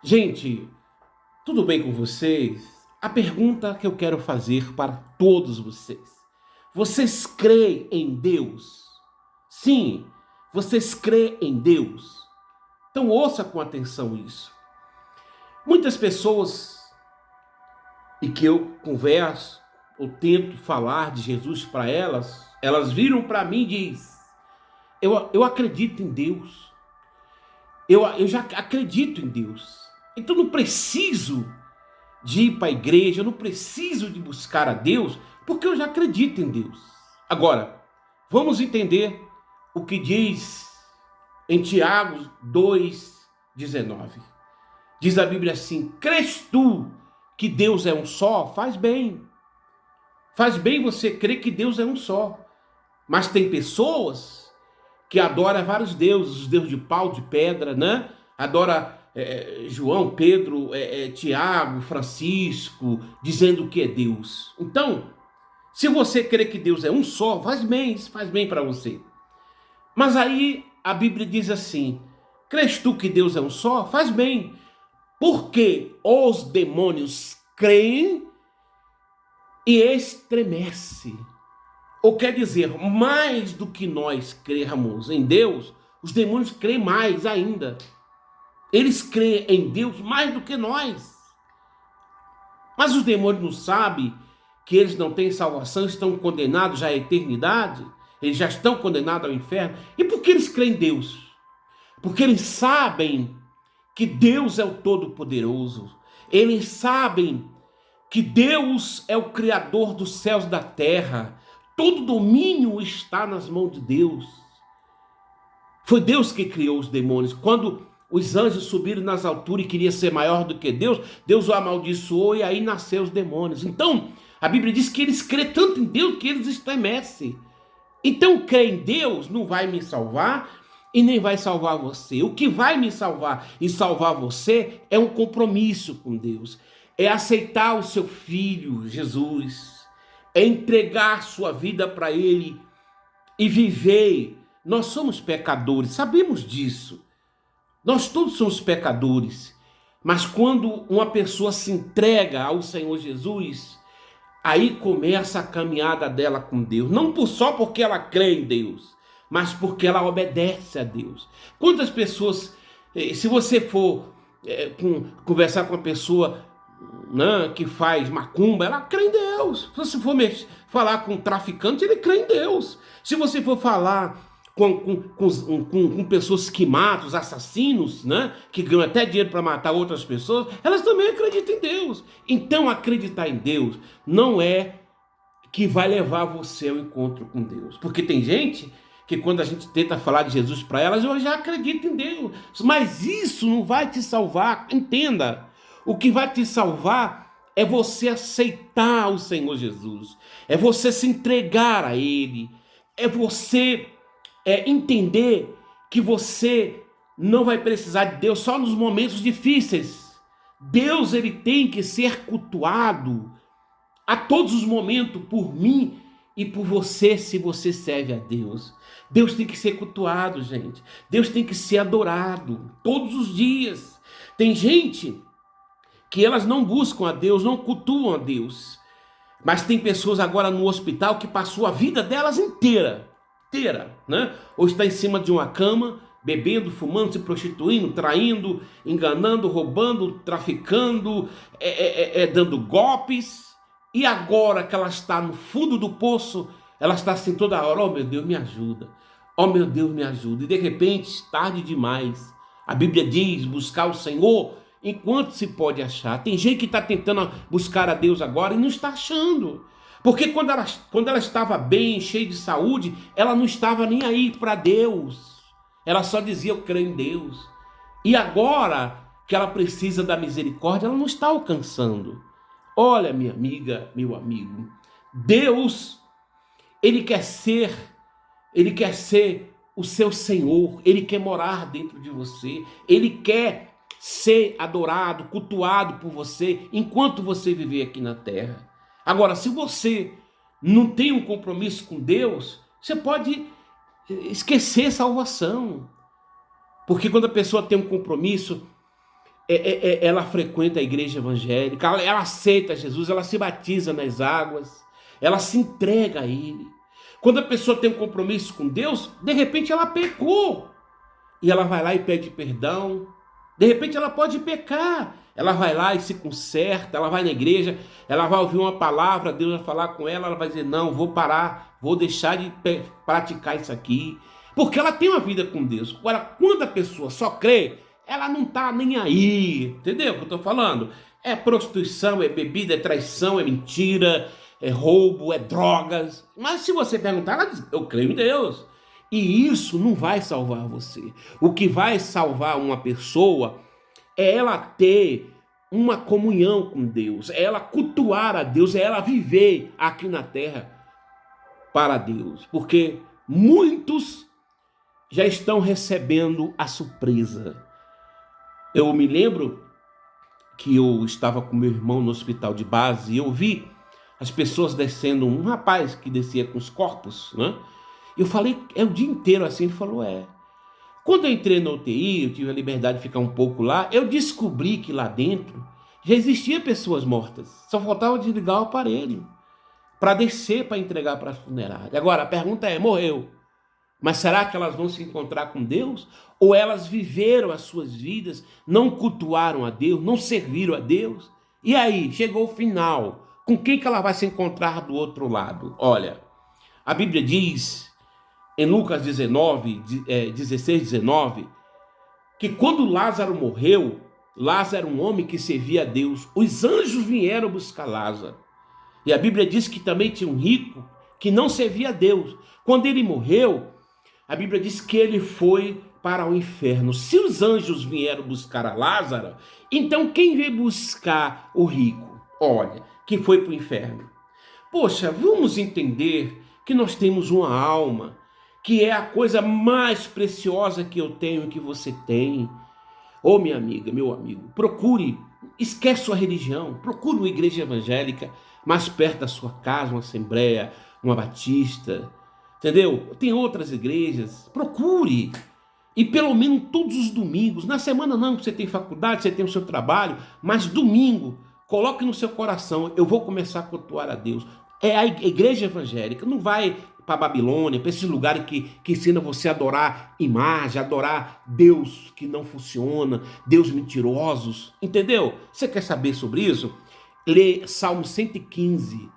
Gente, tudo bem com vocês? A pergunta que eu quero fazer para todos vocês: vocês creem em Deus? Sim, vocês creem em Deus? Então ouça com atenção isso. Muitas pessoas e que eu converso ou tento falar de Jesus para elas viram para mim e diz: eu acredito em Deus. Eu já acredito em Deus. Então não preciso de ir para a igreja, eu não preciso de buscar a Deus, porque eu já acredito em Deus. Agora, vamos entender o que diz em Tiago 2,19. Diz a Bíblia assim: crês tu que Deus é um só? Faz bem. Faz bem você crer que Deus é um só. Mas tem pessoas que adoram vários deuses, os deuses de pau, de pedra, né? Adora João, Pedro, Tiago, Francisco, dizendo que é Deus. Então, se você crê que Deus é um só, faz bem para você. Mas aí a Bíblia diz assim: crês tu que Deus é um só? Faz bem. Porque os demônios creem e estremecem. Ou quer dizer, mais do que nós crermos em Deus, os demônios creem mais ainda. Eles creem em Deus mais do que nós. Mas os demônios não sabem que eles não têm salvação, estão condenados já à eternidade. Eles já estão condenados ao inferno. E por que eles creem em Deus? Porque eles sabem que Deus é o Todo-Poderoso. Eles sabem que Deus é o Criador dos céus e da terra. Todo domínio está nas mãos de Deus. Foi Deus que criou os demônios. Quando os anjos subiram nas alturas e queriam ser maior do que Deus, Deus o amaldiçoou e aí nasceu os demônios. Então, a Bíblia diz que eles creem tanto em Deus que eles estremecem. Então, crer em Deus não vai me salvar e nem vai salvar você. O que vai me salvar e salvar você é um compromisso com Deus. É aceitar o seu Filho, Jesus. É entregar sua vida para Ele e viver. Nós somos pecadores, sabemos disso. Nós todos somos pecadores. Mas quando uma pessoa se entrega ao Senhor Jesus, aí começa a caminhada dela com Deus. Não só porque ela crê em Deus, mas porque ela obedece a Deus. Quantas pessoas, se você for conversar com uma pessoa, né, que faz macumba, ela crê em Deus. Se você for falar com um traficante, ele crê em Deus. Se você for falar com pessoas que matam, os assassinos, né, que ganham até dinheiro para matar outras pessoas, elas também acreditam em Deus. Então, acreditar em Deus não é que vai levar você ao encontro com Deus. Porque tem gente que quando a gente tenta falar de Jesus para elas, eu já acredito em Deus. Mas isso não vai te salvar. Entenda. O que vai te salvar é você aceitar o Senhor Jesus. É você se entregar a Ele. É você entender que você não vai precisar de Deus só nos momentos difíceis. Deus, ele tem que ser cultuado a todos os momentos por mim e por você, se você serve a Deus. Deus tem que ser cultuado, gente. Deus tem que ser adorado todos os dias. Tem gente que elas não buscam a Deus, não cultuam a Deus. Mas tem pessoas agora no hospital que passou a vida delas inteira, né? Ou está em cima de uma cama, bebendo, fumando, se prostituindo, traindo, enganando, roubando, traficando, dando golpes. E agora que ela está no fundo do poço, ela está assim toda hora: oh meu Deus, me ajuda. Oh meu Deus, me ajuda. E de repente, tarde demais. A Bíblia diz: buscar o Senhor enquanto se pode achar. Tem gente que está tentando buscar a Deus agora e não está achando. Porque quando ela estava bem, cheia de saúde, ela não estava nem aí para Deus. Ela só dizia: eu creio em Deus. E agora que ela precisa da misericórdia, ela não está alcançando. Olha, minha amiga, meu amigo, Deus, Ele quer ser o seu Senhor. Ele quer morar dentro de você. Ele quer ser adorado, cultuado por você enquanto você viver aqui na terra. Agora, se você não tem um compromisso com Deus, você pode esquecer salvação. Porque quando a pessoa tem um compromisso, ela frequenta a igreja evangélica, ela aceita Jesus, ela se batiza nas águas, ela se entrega a Ele. Quando a pessoa tem um compromisso com Deus, de repente ela pecou, e ela vai lá e pede perdão. De repente ela pode pecar, ela vai lá e se conserta, ela vai na igreja, ela vai ouvir uma palavra, Deus vai falar com ela, ela vai dizer, não, vou parar, vou deixar de praticar isso aqui, porque ela tem uma vida com Deus. Agora, quando a pessoa só crê, ela não está nem aí, entendeu o que eu estou falando? É prostituição, é bebida, é traição, é mentira, é roubo, é drogas. Mas se você perguntar, ela diz, eu creio em Deus. E isso não vai salvar você. O que vai salvar uma pessoa é ela ter uma comunhão com Deus, é ela cultuar a Deus, é ela viver aqui na terra para Deus. Porque muitos já estão recebendo a surpresa. Eu me lembro que eu estava com meu irmão no hospital de base e eu vi as pessoas descendo, um rapaz que descia com os corpos, né? Eu falei, é o dia inteiro assim, ele falou, é. Quando eu entrei na UTI, eu tive a liberdade de ficar um pouco lá, eu descobri que lá dentro já existia pessoas mortas, só faltava desligar o aparelho para descer, para entregar para a funerária. Agora, a pergunta é, morreu, mas será que elas vão se encontrar com Deus? Ou elas viveram as suas vidas, não cultuaram a Deus, não serviram a Deus? E aí, chegou o final, com quem que ela vai se encontrar do outro lado? Olha, a Bíblia diz em Lucas 19, 16, 19, que quando Lázaro morreu, Lázaro era um homem que servia a Deus, os anjos vieram buscar Lázaro. E a Bíblia diz que também tinha um rico que não servia a Deus. Quando ele morreu, a Bíblia diz que ele foi para o inferno. Se os anjos vieram buscar a Lázaro, então quem veio buscar o rico? Olha, que foi para o inferno. Poxa, vamos entender que nós temos uma alma, que é a coisa mais preciosa que eu tenho e que você tem. Ô minha amiga, meu amigo, procure, esquece sua religião, procure uma igreja evangélica mais perto da sua casa, uma assembleia, uma batista, entendeu? Tem outras igrejas, procure. E pelo menos todos os domingos, na semana não, você tem faculdade, você tem o seu trabalho, mas domingo, coloque no seu coração, eu vou começar a cultuar a Deus. É a igreja evangélica, não vai para a Babilônia, para esses lugares que ensinam você a adorar imagem, adorar Deus que não funciona, Deus mentirosos, entendeu? Você quer saber sobre isso? Lê Salmo 115,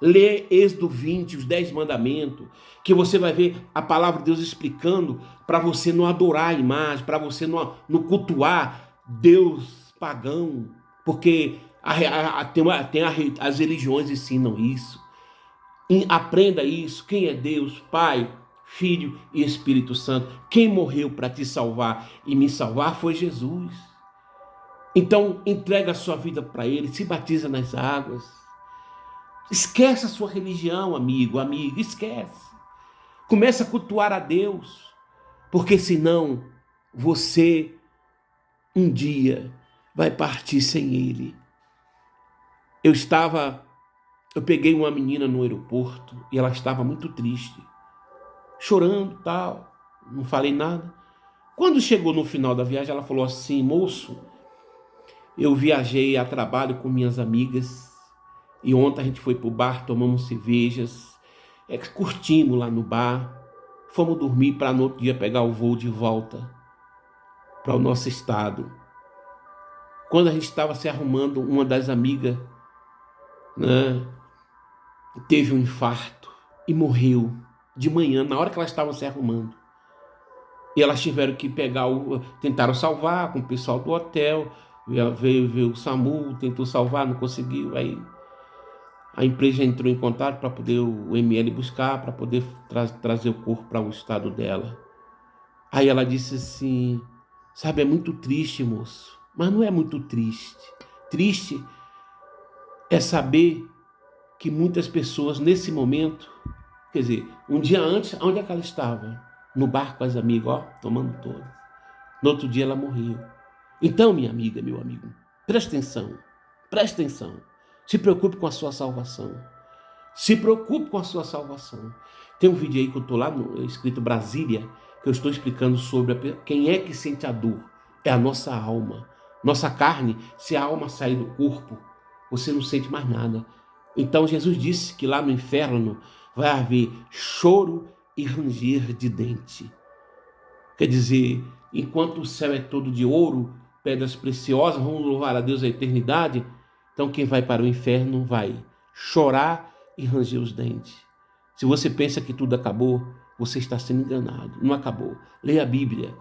lê Êxodo 20, os 10 mandamentos, que você vai ver a palavra de Deus explicando para você não adorar a imagem, para você não cultuar Deus pagão, porque as religiões ensinam isso. Aprenda isso. Quem é Deus? Pai, Filho e Espírito Santo. Quem morreu para te salvar e me salvar foi Jesus. Então entrega a sua vida para Ele, se batiza nas águas. Esquece a sua religião, amigo, amiga, esquece. Começa a cultuar a Deus, porque senão você um dia vai partir sem Ele. Eu peguei uma menina no aeroporto e ela estava muito triste, chorando, tal, não falei nada. Quando chegou no final da viagem, ela falou assim, moço, eu viajei a trabalho com minhas amigas e ontem a gente foi pro bar, tomamos cervejas, curtimos lá no bar, fomos dormir para no outro dia pegar o voo de volta para o nosso estado. Quando a gente estava se arrumando, uma das amigas, né, teve um infarto e morreu de manhã, na hora que elas estavam se arrumando. E elas tiveram que tentaram salvar com o pessoal do hotel, veio o SAMU, tentou salvar, não conseguiu. Aí a empresa entrou em contato para poder o ML buscar, para poder trazer o corpo para o estado dela. Aí ela disse assim, sabe, é muito triste, moço, mas não é muito triste. Triste é saber que muitas pessoas nesse momento, quer dizer, um dia antes, onde é que ela estava? No bar com as amigas, ó, tomando todas. No outro dia ela morreu. Então, minha amiga, meu amigo, presta atenção. Se preocupe com a sua salvação. Se preocupe com a sua salvação. Tem um vídeo aí que eu estou lá escrito Brasília, que eu estou explicando sobre quem é que sente a dor. É a nossa alma. Nossa carne, se a alma sair do corpo, você não sente mais nada. Então Jesus disse que lá no inferno vai haver choro e ranger de dente. Quer dizer, enquanto o céu é todo de ouro, pedras preciosas, vamos louvar a Deus a eternidade, então quem vai para o inferno vai chorar e ranger os dentes. Se você pensa que tudo acabou, você está sendo enganado. Não acabou. Leia a Bíblia.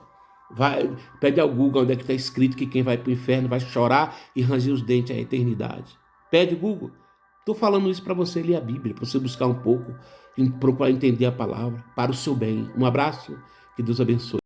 Pede ao Google onde é que está escrito que quem vai para o inferno vai chorar e ranger os dentes à eternidade. Pede, Google. Estou falando isso para você ler a Bíblia, para você buscar um pouco, procurar entender a palavra, para o seu bem. Um abraço, que Deus abençoe.